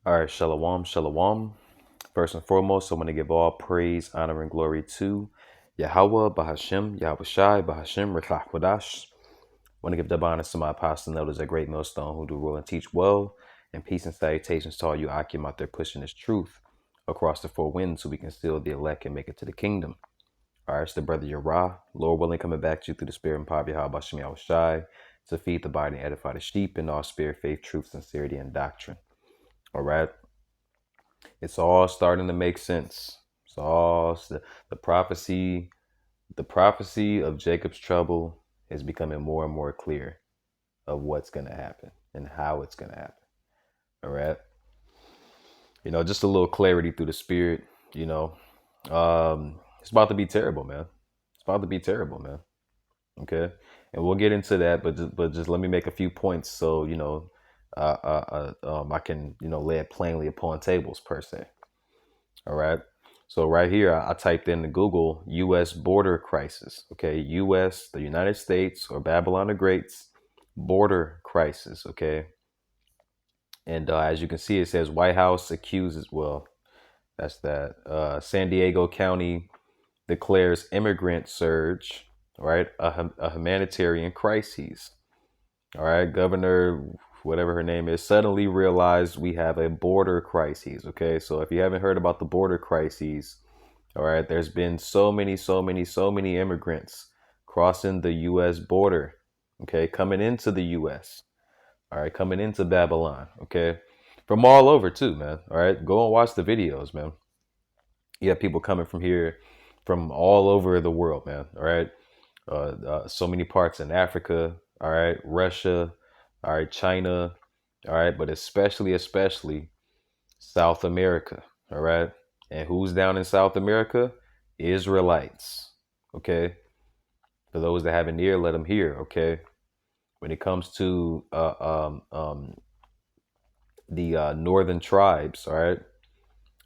All right, shalom, shalom. First and foremost, I want to give all praise, honor, and glory to Yahweh, Bahashem, Yahweh Shai, Bahashem, Rekah Kodash. I want to give the honors to my apostle and elders at Great Millstone who do rule and teach well, and peace and salutations to all you Akim out there pushing this truth across the four winds so we can seal the elect and make it to the kingdom. All right, it's the brother Yerah, Lord willing, coming back to you through the spirit and power of Yahweh, Bahashem, Yahweh Shai, to feed the body and edify the sheep in all spirit, faith, truth, sincerity, and doctrine. All right. It's all starting to make sense. It's all the prophecy, the prophecy of Jacob's trouble is becoming more and more clear of what's going to happen and how it's going to happen. All right. Just a little clarity through the spirit, you know. It's about to be terrible, man. It's about to be terrible, man. Okay. And we'll get into that, but just let me make a few points so, I can, lay it plainly upon tables per se. All right. So right here, I typed into Google U.S. border crisis. Okay. U.S., the United States or Babylon the Great's border crisis. Okay. And as you can see, it says White House accuses, well, that's that. San Diego County declares immigrant surge, all right? A humanitarian crisis. All right. Governor, whatever her name is, suddenly realized we have a border crisis. Okay. So if you haven't heard about the border crises, all right, there's been so many immigrants crossing the U.S. border, okay, coming into the U.S., all right, coming into Babylon, okay, from all over too, man. All right, go and watch the videos, man. You have people coming from here, from all over the world, man. All right, so many parts in Africa, all right, Russia, all right, China, all right, but especially South America. All right. And who's down in South America? Israelites. Okay. For those that have an ear, let them hear. Okay. When it comes to the northern tribes, all right,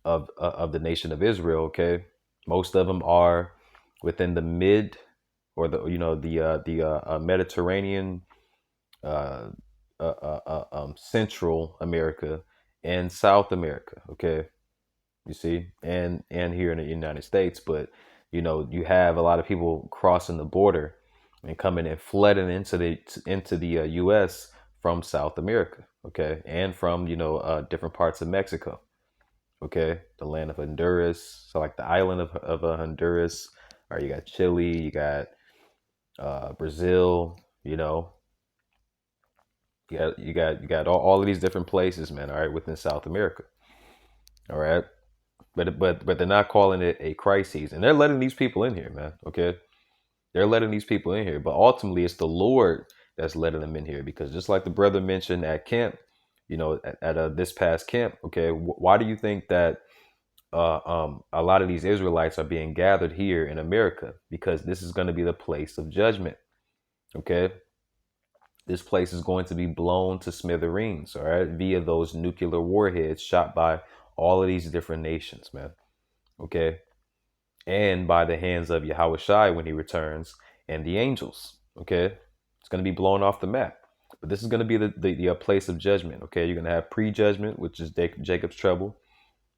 of the nation of Israel, okay, most of them are within the mid or the Mediterranean, uh, Central America and South America. Okay, you see, and here in the United States. But you have a lot of people crossing the border and coming and flooding into the US from South America, okay, and from different parts of Mexico, okay, the land of Honduras, so like the island of Honduras, or you got Chile, you got Brazil, you got all of these different places, man, all right, within South America, all right. But they're not calling it a crisis, and they're letting these people in here, man. Okay, they're letting these people in here, but ultimately it's the Lord that's letting them in here, because just like the brother mentioned at camp, at this past camp. Okay, why do you think that a lot of these Israelites are being gathered here in America? Because this is going to be the place of judgment. Okay, this place is going to be blown to smithereens, all right, via those nuclear warheads shot by all of these different nations, man. Okay, and by the hands of Yahweh Shai when he returns, and the angels. Okay, it's going to be blown off the map. But this is going to be the place of judgment. Okay, you're going to have pre-judgment, which is Jacob's trouble.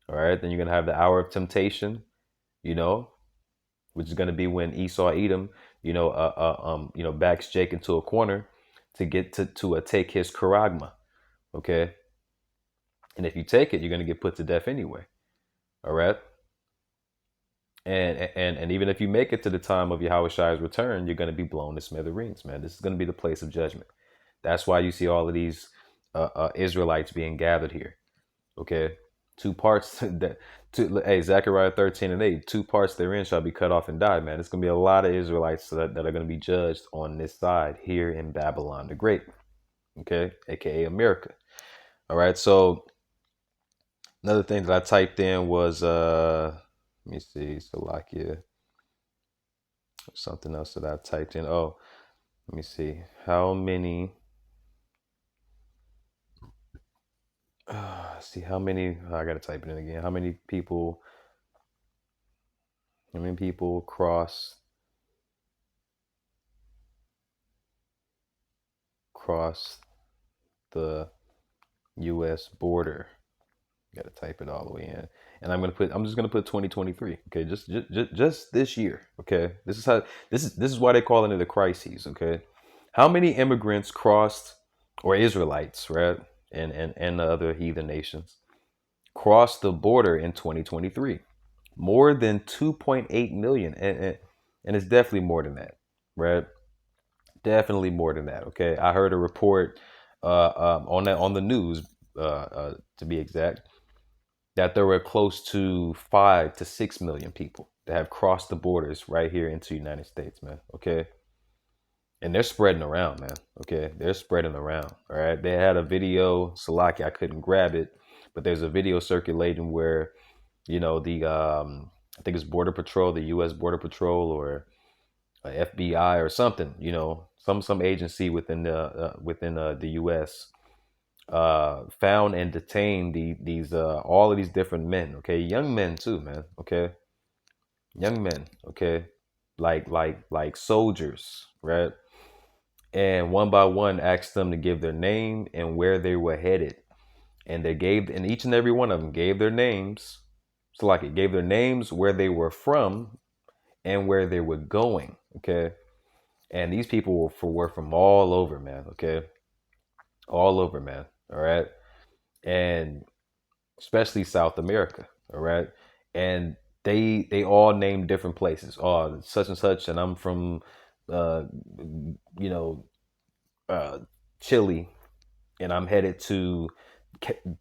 All right, then you're going to have the hour of temptation. You know, which is going to be when Esau Edom, backs Jake into a corner to get to take his charagma. Okay, and if you take it, you're going to get put to death anyway. All right. And even if you make it to the time of Yahweh Shai's return, you're going to be blown to smithereens, man. This is going to be the place of judgment. That's why you see all of these Israelites being gathered here. Okay, two parts that hey, Zechariah 13:8, two parts therein shall be cut off and die, man. It's going to be a lot of Israelites that are going to be judged on this side here in Babylon the Great. Okay, aka America. All right, so another thing that I typed in was let me see, Salakia. Something else that I typed in. Oh, let me see. How many? See how many? I gotta type it in again. How many people? How many people cross the U.S. border? Got to type it all the way in, and I'm just gonna put 2023. Okay, just this year. Okay, this is why they call it the crises. Okay, how many immigrants crossed, or Israelites, right, and the other heathen nations crossed the border in 2023? More than 2.8 million, and it's definitely more than that, right? Definitely more than that. Okay, I heard a report on that on the news, to be exact, that there were close to 5 to 6 million people that have crossed the borders right here into the United States, man. Okay, and they're spreading around, man. Okay, they're spreading around. All right, they had a video, Salaki, I couldn't grab it, but there's a video circulating where the I think it's Border Patrol, the U.S. Border Patrol, or FBI or something, some agency within the U.S. Found and detained these all of these different men. Okay, young men too, man. Okay, young men. Okay, like soldiers, right? And one by one asked them to give their name and where they were headed, and and each and every one of them gave their names. So like it gave their names, where they were from, and where they were going. Okay, and these people were from all over, man. Okay, all over, man. All right, and especially South America. All right, and they all named different places. Oh, such and such, and I'm from, uh, you know, uh, Chile, and I'm headed to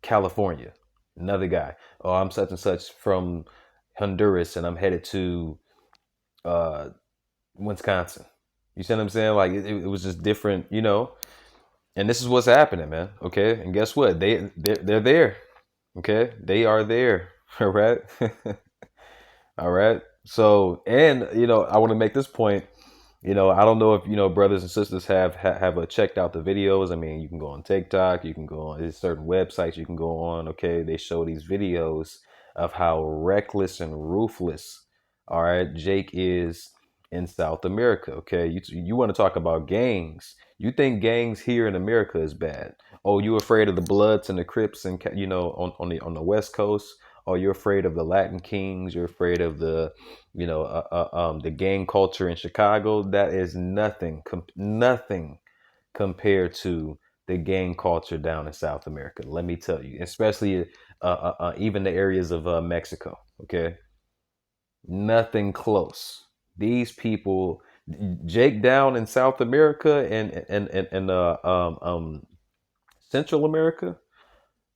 California. Another guy. Oh, I'm such and such from Honduras, and I'm headed to uh, Wisconsin. You see what I'm saying? Like it was just different, And this is what's happening, man. Okay, and guess what? They're there. Okay, they are there. All right, all right. So, and I want to make this point. I don't know if brothers and sisters have checked out the videos. I mean, you can go on TikTok, you can go on, there's certain websites you can go on. Okay, they show these videos of how reckless and ruthless, all right, Jake is in South America. Okay, you want to talk about gangs? You think gangs here in America is bad? Oh, you afraid of the Bloods and the Crips and on the West Coast? Oh, you're afraid of the Latin Kings? You're afraid of the gang culture in Chicago? That is nothing compared to the gang culture down in South America. Let me tell you, especially even the areas of Mexico. Okay, nothing close. These people, Jake down in South America and Central America,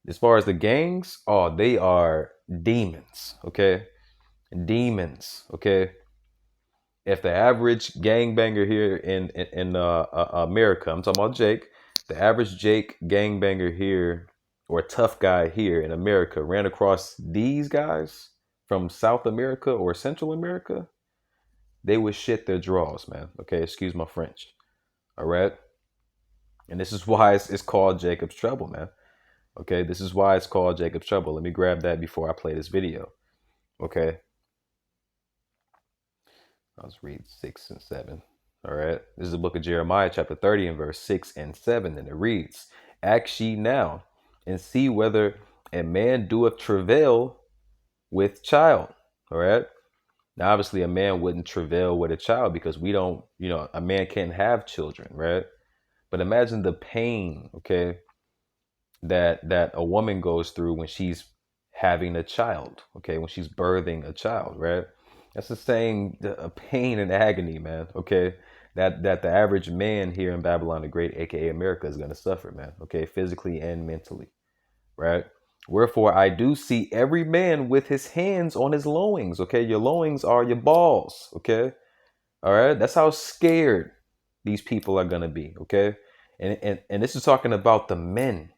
as far as the gangs, oh, they are demons. Okay, demons. Okay, if the average gangbanger here in America, I'm talking about Jake, the average Jake gangbanger here or tough guy here in America ran across these guys from South America or Central America, they would shit their drawers, man. Okay, excuse my French. All right, and this is why it's called Jacob's Trouble, man. Okay, this is why it's called Jacob's Trouble. Let me grab that before I play this video. Okay, let's read 6 and 7. All right. This is the book of Jeremiah, chapter 30, and verse 6 and 7. And it reads, Ask ye now, and see whether a man doeth travail with child. All right. Now, obviously, a man wouldn't travail with a child because we don't, a man can't have children, right? But imagine the pain, okay, that a woman goes through when she's having a child, okay, when she's birthing a child, right? That's the same a pain and agony, man. Okay, that the average man here in Babylon the Great, aka America, is gonna suffer, man. Okay, physically and mentally, right? Wherefore I do see every man with his hands on his loins. Okay, your loins are your balls. Okay, all right. That's how scared these people are gonna be. Okay, and this is talking about the men.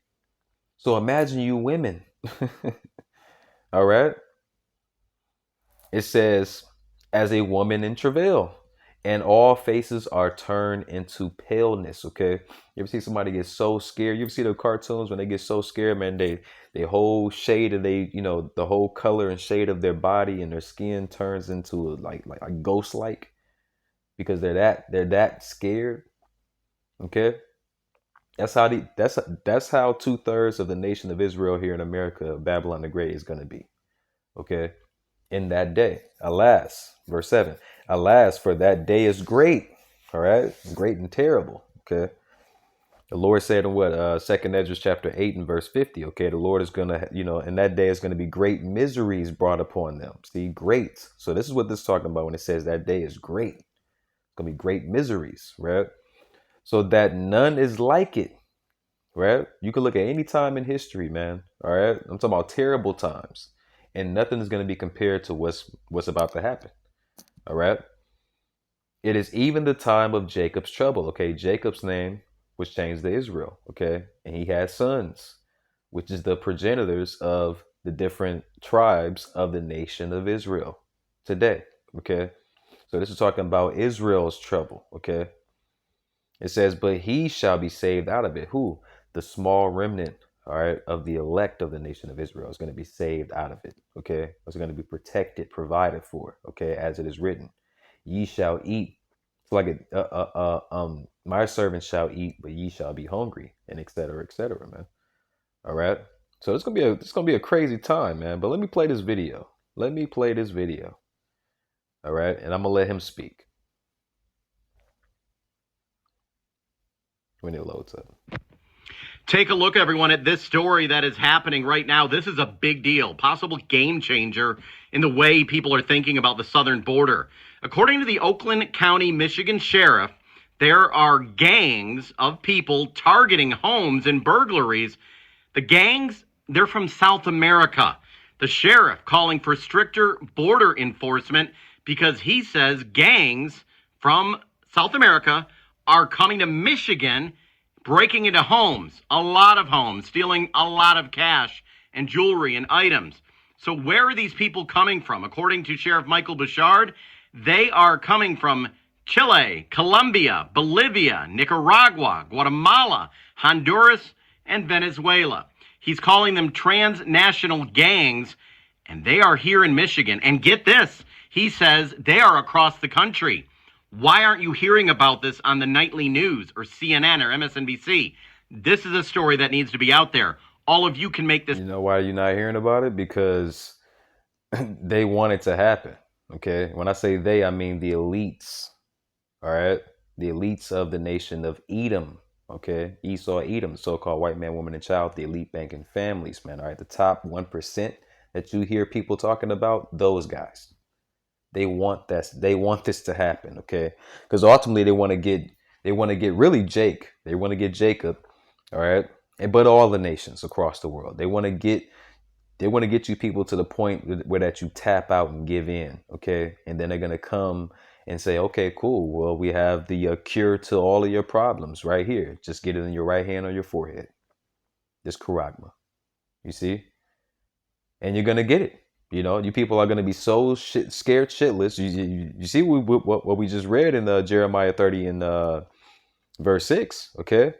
So imagine you women. All right. It says, as a woman in travail, and all faces are turned into paleness. Okay. You ever see somebody get so scared? You ever see the cartoons when they get so scared, man, they whole shade of the whole color and shade of their body and their skin turns into like a ghost like because they're that scared. Okay. That's how 2/3 of the nation of Israel here in America, Babylon the Great, is going to be. Okay, in that day, alas, verse 7, alas, for that day is great. All right, great and terrible. Okay, the Lord said in what Second Ezra chapter 8 and verse 50. Okay, the Lord is gonna, in that day is going to be great miseries brought upon them. See, great. So this is what this is talking about when it says that day is great. It's gonna be great miseries, right? So that none is like it, right? You can look at any time in history, man. All right, I'm talking about terrible times, and nothing is going to be compared to what's about to happen. All right, it is even the time of Jacob's trouble. Okay, Jacob's name was changed to Israel. Okay, and he had sons, which is the progenitors of the different tribes of the nation of Israel today. Okay, so this is talking about Israel's trouble. Okay, it says, but he shall be saved out of it. Who? The small remnant, all right, of the elect of the nation of Israel is going to be saved out of it. Okay. It's going to be protected, provided for. Okay. As it is written, ye shall eat. It's like my servants shall eat, but ye shall be hungry, and et cetera, man. All right. So it's gonna be a crazy time, man. But let me play this video. Let me play this video. All right. And I'm gonna let him speak when it loads up. Take a look, everyone, at this story that is happening right now. This is a big deal, possible game changer in the way people are thinking about the southern border. According to the Oakland County, Michigan sheriff, there are gangs of people targeting homes and burglaries. The gangs, they're from South America. The sheriff calling for stricter border enforcement because he says gangs from South America are coming to Michigan, breaking into homes, a lot of homes, stealing a lot of cash and jewelry and items. So where are these people coming from? According to Sheriff Michael Bouchard, they are coming from Chile, Colombia, Bolivia, Nicaragua, Guatemala, Honduras, and Venezuela. He's calling them transnational gangs, and they are here in Michigan. And get this, he says they are across the country. Why aren't you hearing about this on the nightly news or CNN or MSNBC? This is a story that needs to be out there. All of you can make this. You know why you're not hearing about it? Because they want it to happen. Okay. When I say they, I mean the elites. All right. The elites of the nation of Edom. Okay. Esau, Edom, so-called white man, woman, and child, the elite banking families, man. All right. The top 1% that you hear people talking about, those guys. They want this. They want this to happen, okay? Because ultimately they want to get really Jake. They want to get Jacob, all right? But all the nations across the world. They want to get you people to the point where that you tap out and give in, okay? And then they're gonna come and say, okay, cool. Well, we have the cure to all of your problems right here. Just get it in your right hand or your forehead. This charagma, you see, and you're gonna get it. You people are going to be so scared shitless. You see what we just read in Jeremiah 30 and verse 6, okay?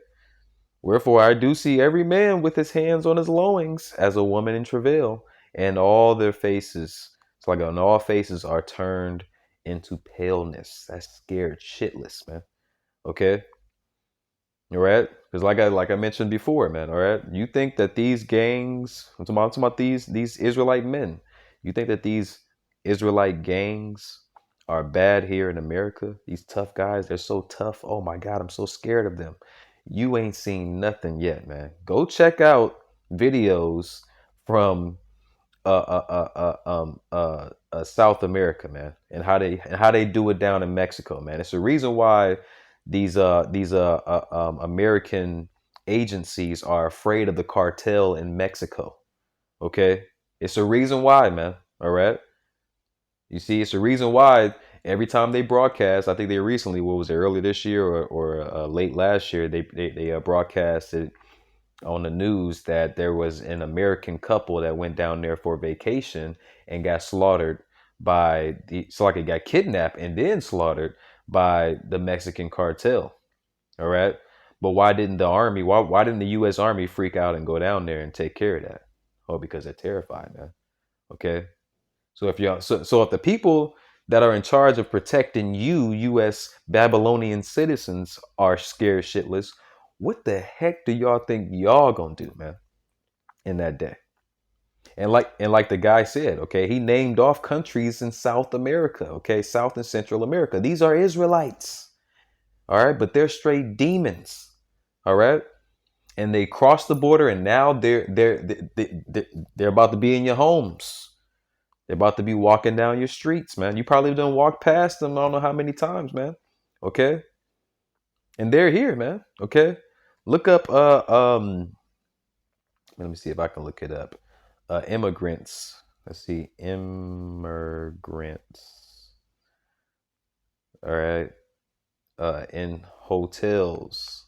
Wherefore I do see every man with his hands on his loins as a woman in travail, and all their faces, it's like on all faces are turned into paleness. That's scared shitless, man. Okay? All right? Because like I mentioned before, man, all right? You think that these gangs, I'm talking about these Israelite men, you think that these Israelite gangs are bad here in America? These tough guys, they're so tough. Oh my God, I'm so scared of them. You ain't seen nothing yet, man. Go check out videos from South America, man, and how they do it down in Mexico, man. It's the reason why these American agencies are afraid of the cartel in Mexico. Okay, it's a reason why, man. All right, you see, it's a reason why every time they broadcast, I think they recently, what was it, early this year or late last year, they broadcasted on the news that there was an American couple that went down there for vacation and got slaughtered it got kidnapped and then slaughtered by the Mexican cartel. All right. But why didn't the army, why didn't the US Army freak out and go down there and take care of that? Oh, because they're terrified, man. Okay. So if the people that are in charge of protecting you, US Babylonian citizens, are scared shitless, What the heck do y'all think y'all gonna do, man, in that day? And like the guy said, okay, he named off countries in South America, okay, South and Central America. These are Israelites, all right, but they're straight demons, all right, and they crossed the border, and now they're about to be in your homes. They're about to be walking down your streets, man. You probably done walked past them. I don't know how many times, man. Okay, and they're here, man. Okay, look up. Let me see if I can look it up. Immigrants. Let's see, immigrants. All right, in hotels.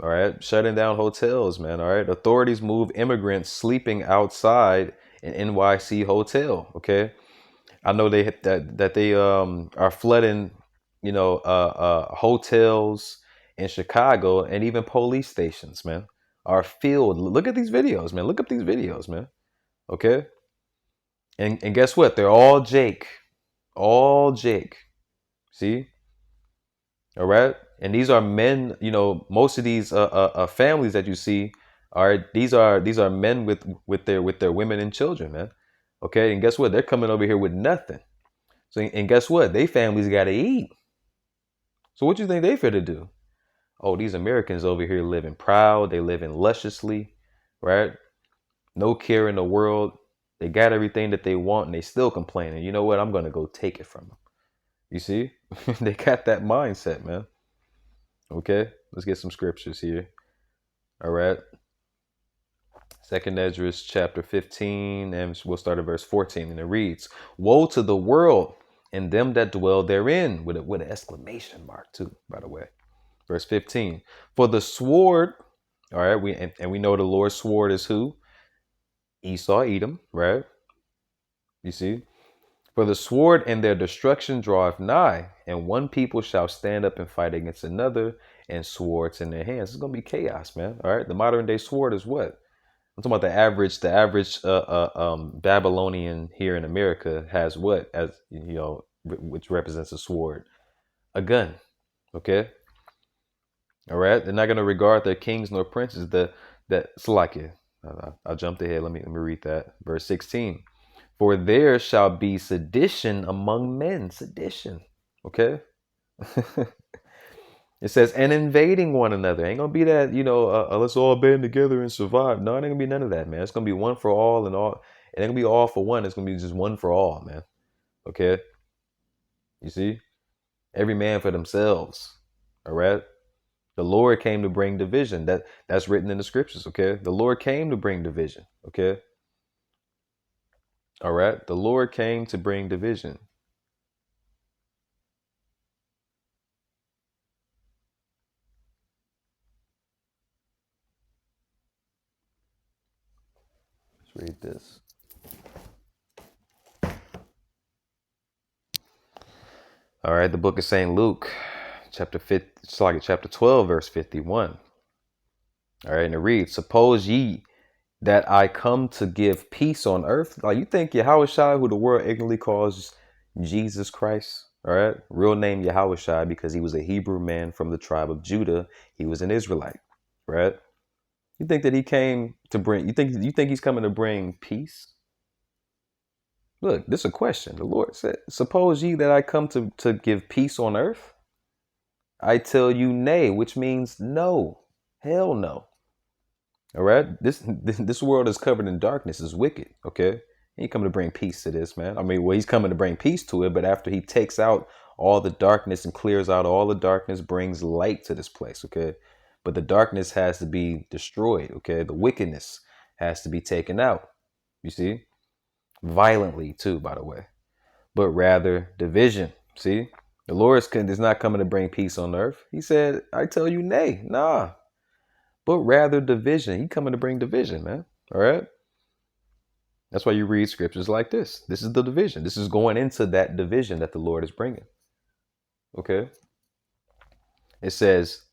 All right, shutting down hotels, man. All right, authorities move immigrants sleeping outside an NYC hotel. Okay, I know that they are flooding, hotels in Chicago, and even police stations, man, are filled. Look at these videos, man. Look up these videos, man. Okay, and guess what? They're all Jake, all Jake. See, all right, and these are men. Most of these families that you see are these are men with their women and children, man. Okay, and guess what? They're coming over here with nothing. So, and guess what? They families got to eat. So what you think they fit to do? Oh, these Americans over here living proud. They living lusciously, right? No care in the world. They got everything that they want, and they still complaining. You know what? I'm gonna go take it from them. You see, they got that mindset, man. Okay, let's get some scriptures here. All right. Second Esdras chapter 15, and we'll start at verse 14, and it reads, "Woe to the world and them that dwell therein," with an exclamation mark too, by the way. Verse 15, "For the sword," all right, we know the Lord's sword is who? Esau, Edom, right? You see? "For the sword and their destruction draweth nigh, and one people shall stand up and fight against another, and swords in their hands." It's gonna be chaos, man. All right. The modern day sword is what? I'm talking about the average Babylonian here in America has what, as which represents a sword, a gun. Okay. All right. They're not going to regard their kings nor princes. That Salakia. I jumped ahead. Let me read that. Verse 16. "For there shall be sedition among men." Sedition. Okay. It says, "and invading one another." Ain't gonna be that, let's all band together and survive. No, it ain't gonna be none of that, man. It's gonna be one for all and all. It ain't gonna be all for one. It's gonna be just one for all, man. Okay. You see? Every man for themselves. All right. The Lord came to bring division. That's written in the scriptures. Okay. The Lord came to bring division. Okay. All right. The Lord came to bring division. Let's read this. All right. The book of St. Luke, chapter 12, verse 51. All right. And it reads, "Suppose ye that I come to give peace on earth?" Like, you think Yahushua, who the world ignorantly calls Jesus Christ, all right, real name Yahushua, because he was a Hebrew man from the tribe of Judah. He was an Israelite, right? You think that he came to bring? You think he's coming to bring peace? Look, this is a question. The Lord said, "Suppose ye that I come to give peace on earth? I tell you, nay," which means no, hell no. All right, this world is covered in darkness, is wicked. Okay, he ain't coming to bring peace to this, man. I mean, well, he's coming to bring peace to it, but after he takes out all the darkness and clears out all the darkness, brings light to this place. Okay, but the darkness has to be destroyed. Okay, the wickedness has to be taken out. You see, violently too, by the way, but rather division. See, the Lord is not coming to bring peace on earth. He said, "I tell you, nay, nah." But rather division. He coming to bring division, man. All right. That's why you read scriptures like this. This is the division. This is going into that division that the Lord is bringing. Okay. It says,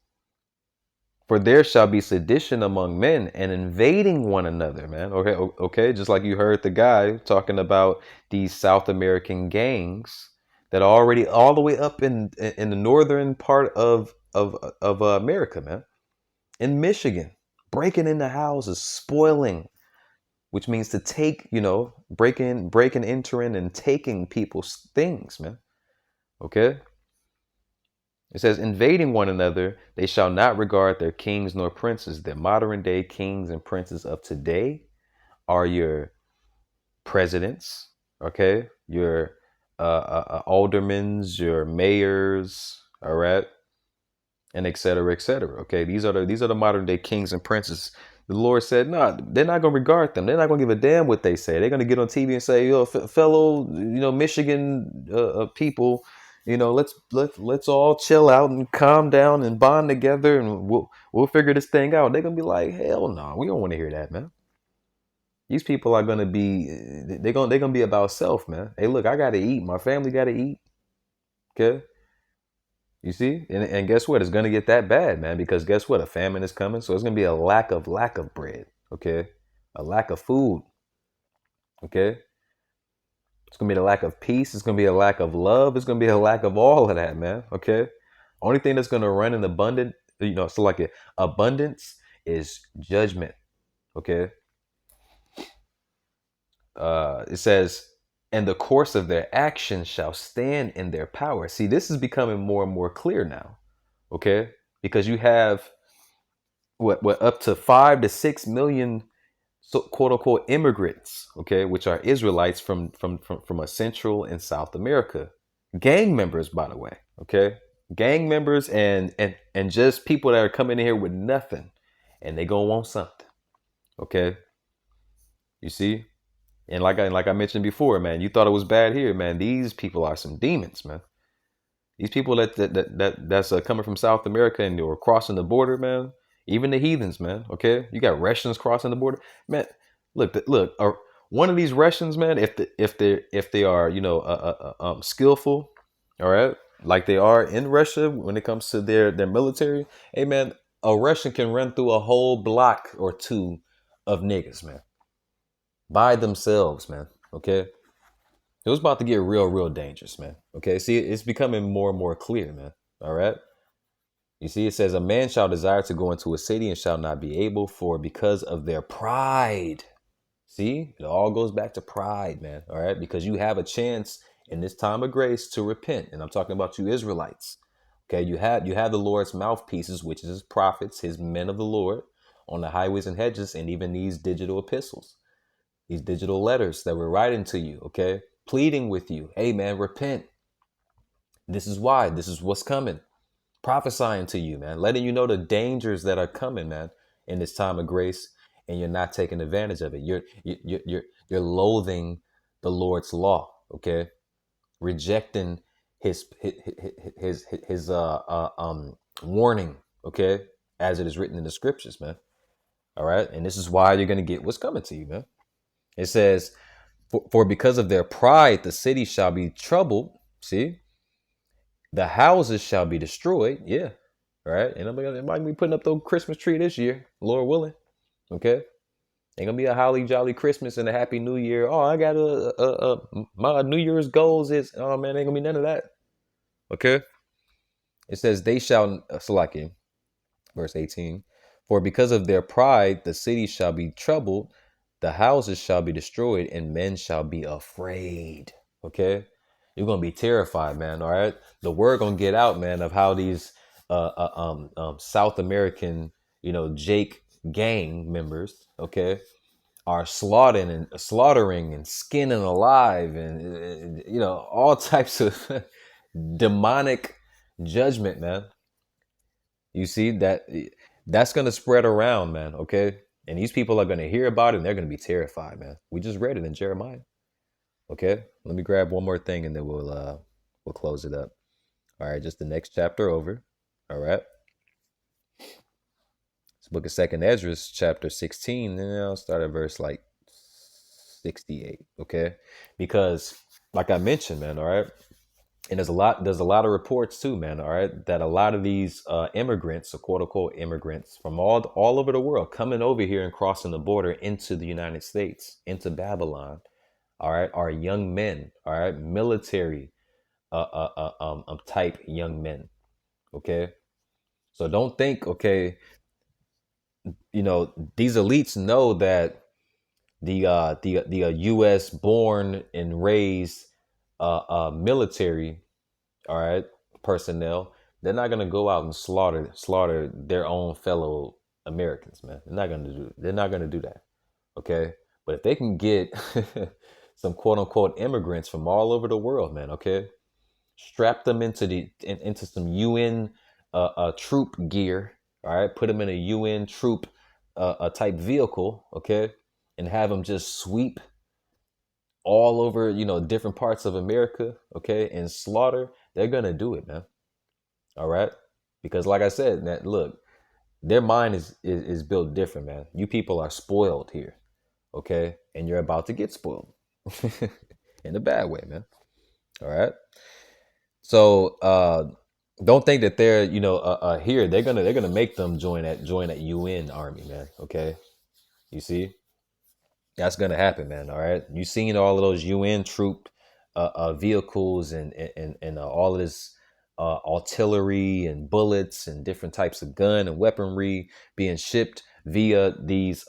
"For there shall be sedition among men and invading one another," man. Okay. Okay. Just like you heard the guy talking about these South American gangs that are already all the way up in the northern part of America, man. in Michigan, breaking into houses, spoiling, which means to take, breaking, entering, and taking people's things, man. Okay? It says, invading one another, they shall not regard their kings nor princes. The modern day kings and princes of today are your presidents, okay? Your aldermans, your mayors, all right? And et cetera, et cetera. Okay, these are the modern day kings and princes. The Lord said, no, they're not gonna regard them. They're not gonna give a damn what they say. They're gonna get on TV and say, yo, fellow, Michigan people, let's all chill out and calm down and bond together, and we'll figure this thing out. They're gonna be like, hell no, we don't want to hear that, man. These people are gonna be, they're gonna be about self, man. Hey, look, I gotta eat. My family gotta eat. Okay. You see, and guess what? It's gonna get that bad, man. Because guess what? A famine is coming, so it's gonna be a lack of bread. Okay, a lack of food. Okay, it's gonna be a lack of peace. It's gonna be a lack of love. It's gonna be a lack of all of that, man. Okay, only thing that's gonna run in abundant, so like abundance is judgment. Okay, it says, and the course of their actions shall stand in their power. See, this is becoming more and more clear now. Okay, because you have what up to 5 to 6 million, so quote unquote immigrants, okay, which are Israelites from a Central and South America, gang members, by the way, okay, gang members, and just people that are coming in here with nothing, and they gonna want something, okay. You see, and like I mentioned before, man, you thought it was bad here, man. These people are some demons, man. These people that's coming from South America and or crossing the border, man. Even the heathens, man. Okay, you got Russians crossing the border, man. Look. One of these Russians, man. If they are skillful, all right, like they are in Russia when it comes to their military. Hey, man, a Russian can run through a whole block or two of niggas, man, by themselves, man. Okay, it was about to get real dangerous, man. Okay, see, it's becoming more and more clear, man. All right. You see, it says, a man shall desire to go into a city and shall not be able, for because of their pride. See, it all goes back to pride, man. All right, because you have a chance in this time of grace to repent, and I'm talking about you Israelites. Okay, you have the Lord's mouthpieces, which is his prophets, his men of the Lord, on the highways and hedges, and even these digital epistles, these digital letters that we're writing to you. Okay, pleading with you, hey man, repent. This is why. This is what's coming. Prophesying to you, man, letting you know the dangers that are coming, man, in this time of grace, and you're not taking advantage of it. You're loathing the Lord's law, okay? Rejecting his warning, okay, as it is written in the scriptures, man. All right, and this is why you're gonna get what's coming to you, man. It says, for because of their pride, the city shall be troubled. See, the houses shall be destroyed. Yeah. Right. And I'm might be putting up the Christmas tree this year, Lord willing. Okay. Ain't gonna be a holly jolly Christmas and a happy New Year. Oh, I got my New Year's goals is, oh man, ain't gonna be none of that. Okay. It says they shall Salakia, verse 18. For because of their pride, the city shall be troubled, the houses shall be destroyed, and men shall be afraid. Okay. You're gonna be terrified, man. All right. The word gonna get out, man, of how these South American, Jake gang members, okay, are slaughtering and skinning alive, and all types of demonic judgment, man. You see that's gonna spread around, man. Okay, and these people are gonna hear about it, and they're gonna be terrified, man. We just read it in Jeremiah. Okay, let me grab one more thing, and then we'll close it up. All right, just the next chapter over. All right. It's book of Second Ezra, chapter 16, and I'll start at verse like 68. Okay, because like I mentioned, man. All right, and there's a lot of reports too, man. All right, that a lot of these immigrants, or quote unquote immigrants from all over the world, coming over here and crossing the border into the United States, into Babylon. All right, are young men. All right, military type young men. Okay, so don't think, okay, these elites know that the U.S. born and raised military, all right, personnel, they're not gonna go out and slaughter their own fellow Americans, man. They're not gonna do that. Okay. But if they can get some quote unquote immigrants from all over the world, man, okay, strap them into some UN troop gear, all right, put them in a UN troop type vehicle, okay, and have them just sweep all over, different parts of America, okay, and slaughter, they're gonna do it, man. All right. Because like I said, that look, their mind is built different, man. You people are spoiled here, okay? And you're about to get spoiled in a bad way, man. All right. So don't think that they're, here. They're gonna make them join that UN army, man. Okay. You see? That's gonna happen, man. All right. You seen all of those UN troop vehicles and all of this artillery and bullets and different types of gun and weaponry being shipped via these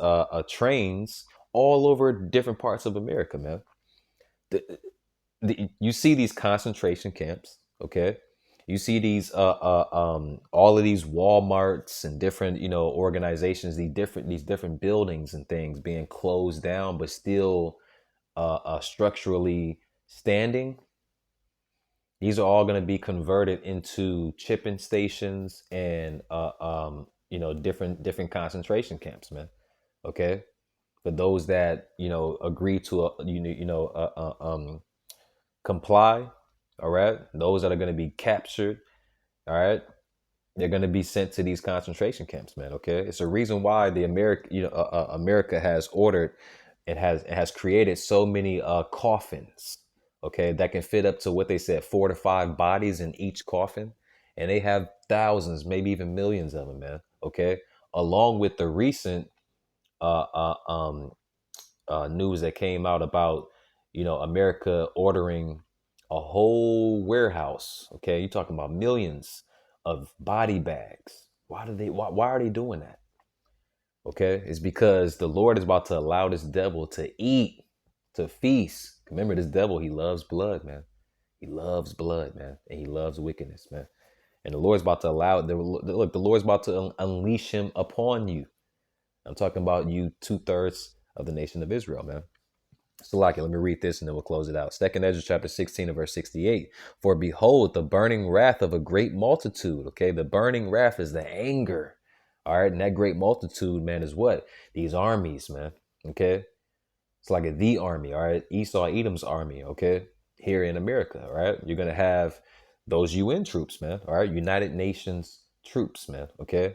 trains all over different parts of America, man. The, you see these concentration camps, okay? You see these all of these Walmarts and different organizations, these different buildings and things being closed down, but still structurally standing. These are all going to be converted into chipping stations and different concentration camps, man. Okay, for those that agree to comply. All right, those that are going to be captured. All right, they're going to be sent to these concentration camps, man. Okay, it's a reason why the America has ordered, it has created so many coffins, okay, that can fit up to what they said 4 to 5 bodies in each coffin, and they have thousands, maybe even millions of them, man. Okay, along with the recent uh, uh, um, news that came out about America ordering a whole warehouse. Okay, you're talking about millions of body bags. Why are they doing that? Okay, it's because the Lord is about to allow this devil to eat, to feast. Remember, this devil, he loves blood, man. He loves blood, man, and he loves wickedness, man. And the Lord's about to allow look. The Lord's about to unleash him upon you. I'm talking about you, 2/3 of the nation of Israel, man. So, like it, let me read this and then we'll close it out. Second Ezra chapter 16 and verse 68. For behold, the burning wrath of a great multitude. Okay, the burning wrath is the anger. All right, and that great multitude, man, is what? These armies, man. Okay, it's like the army. All right, Esau Edom's army. Okay, here in America. All right, you're gonna have those UN troops, man. All right, United Nations troops, man. Okay,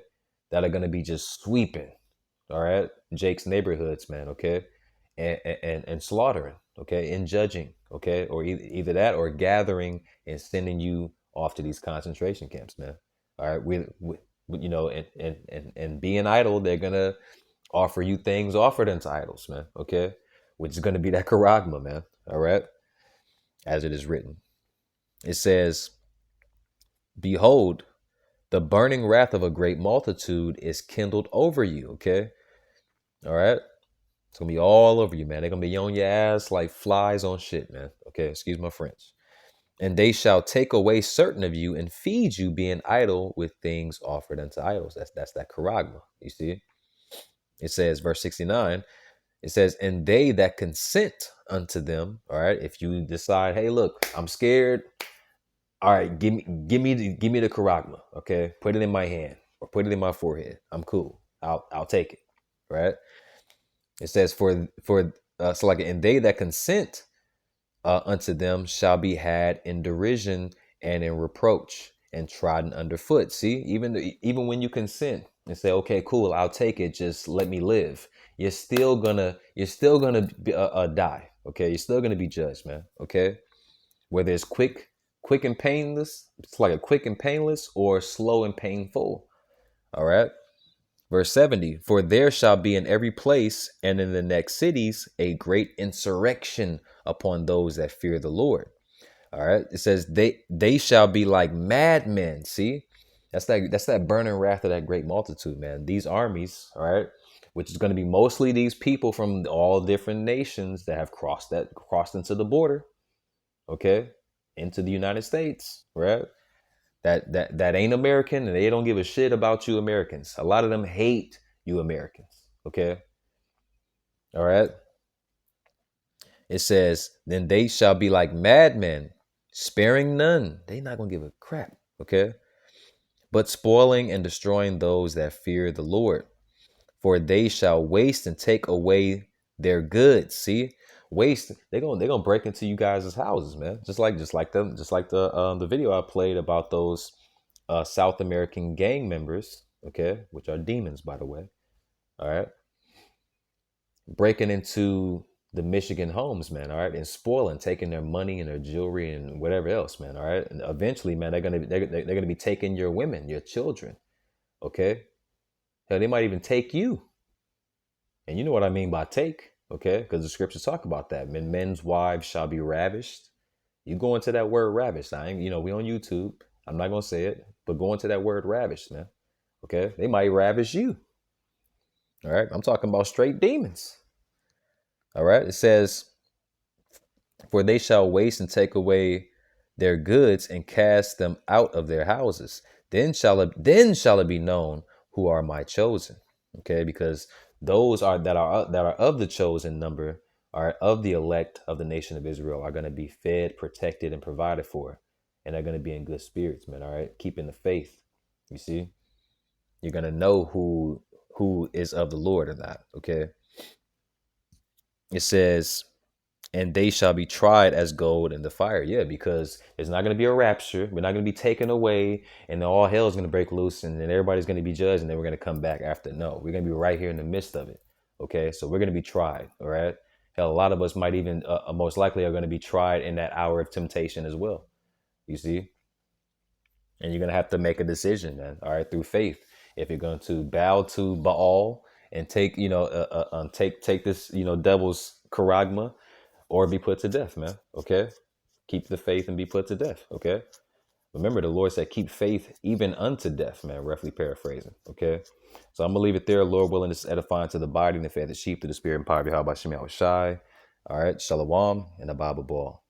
that are gonna be just sweeping. All right, Jake's neighborhoods, man. Okay, and slaughtering, okay, and judging, okay, or either that or gathering and sending you off to these concentration camps, man. All right, with and being idle, they're gonna offer you things offered unto idols, man. Okay, which is gonna be that charagma, man. All right, as it is written, it says, "Behold, the burning wrath of a great multitude is kindled over you." Okay, all right. It's gonna be all over you, man. They're gonna be on your ass like flies on shit, man. Okay, excuse my French. And they shall take away certain of you and feed you, being idle with things offered unto idols. That's that charagma. You see? It says, verse 69, it says, and they that consent unto them, all right, if you decide, hey, look, I'm scared. All right, give me the charagma, okay? Put it in my hand or put it in my forehead. I'm cool. I'll take it, right? It says so like, and they that consent unto them shall be had in derision and in reproach and trodden underfoot. See, even when you consent and say, okay, cool, I'll take it, just let me live, you're still gonna die. Okay, you're still gonna be judged, man. Okay, whether it's quick and painless, it's like a quick and painless, or slow and painful. All right. Verse 70, for there shall be in every place and in the next cities a great insurrection upon those that fear the Lord. All right. It says they shall be like madmen. See, That's that burning wrath of that great multitude, man. These armies, all right, which is going to be mostly these people from all different nations that have crossed into the border, okay, into the United States, right? That ain't American, and they don't give a shit about you Americans. A lot of them hate you Americans, okay? All right. It says, then they shall be like madmen, sparing none. They not gonna give a crap, okay? But spoiling and destroying those that fear the Lord. For they shall waste and take away their goods. See, waste. They're gonna break into you guys' houses, man. Just like the video I played about those South American gang members, okay, which are demons, by the way. All right, breaking into the Michigan homes, man. All right, and spoiling, taking their money and their jewelry and whatever else, man. All right, and eventually, man, they're gonna be taking your women, your children. Okay, hell, they might even take you. And you know what I mean by take, okay? Because the scriptures talk about that. Men's wives shall be ravished. You go into that word ravished. I ain't, we on YouTube. I'm not gonna say it, but go into that word ravished, man. Okay? They might ravish you. All right. I'm talking about straight demons. All right. It says, for they shall waste and take away their goods and cast them out of their houses. Then shall it be known who are my chosen. Okay, because those that are of the chosen number, are of the elect of the nation of Israel, are going to be fed, protected, and provided for, and they're going to be in good spirits, man. All right, keeping the faith. You see, you're going to know who is of the Lord or not. Okay, it says, and they shall be tried as gold in the fire. Yeah, because it's not going to be a rapture. We're not going to be taken away and all hell is going to break loose and then everybody's going to be judged and then we're going to come back after. No, we're going to be right here in the midst of it. Okay, so we're going to be tried. All right. Hell, a lot of us might even most likely are going to be tried in that hour of temptation as well. You see? And you're going to have to make a decision, man. All right, through faith. If you're going to bow to Baal and take, take this, devil's charagma, or be put to death, man. Okay. Keep the faith and be put to death. Okay. Remember, the Lord said, keep faith even unto death, man. Roughly paraphrasing. Okay. So I'm going to leave it there. Lord willing, this is edifying to the body and the faith of the sheep, to the spirit and power of Yahweh Shem Shai. All right. Shalom and a Bible ball.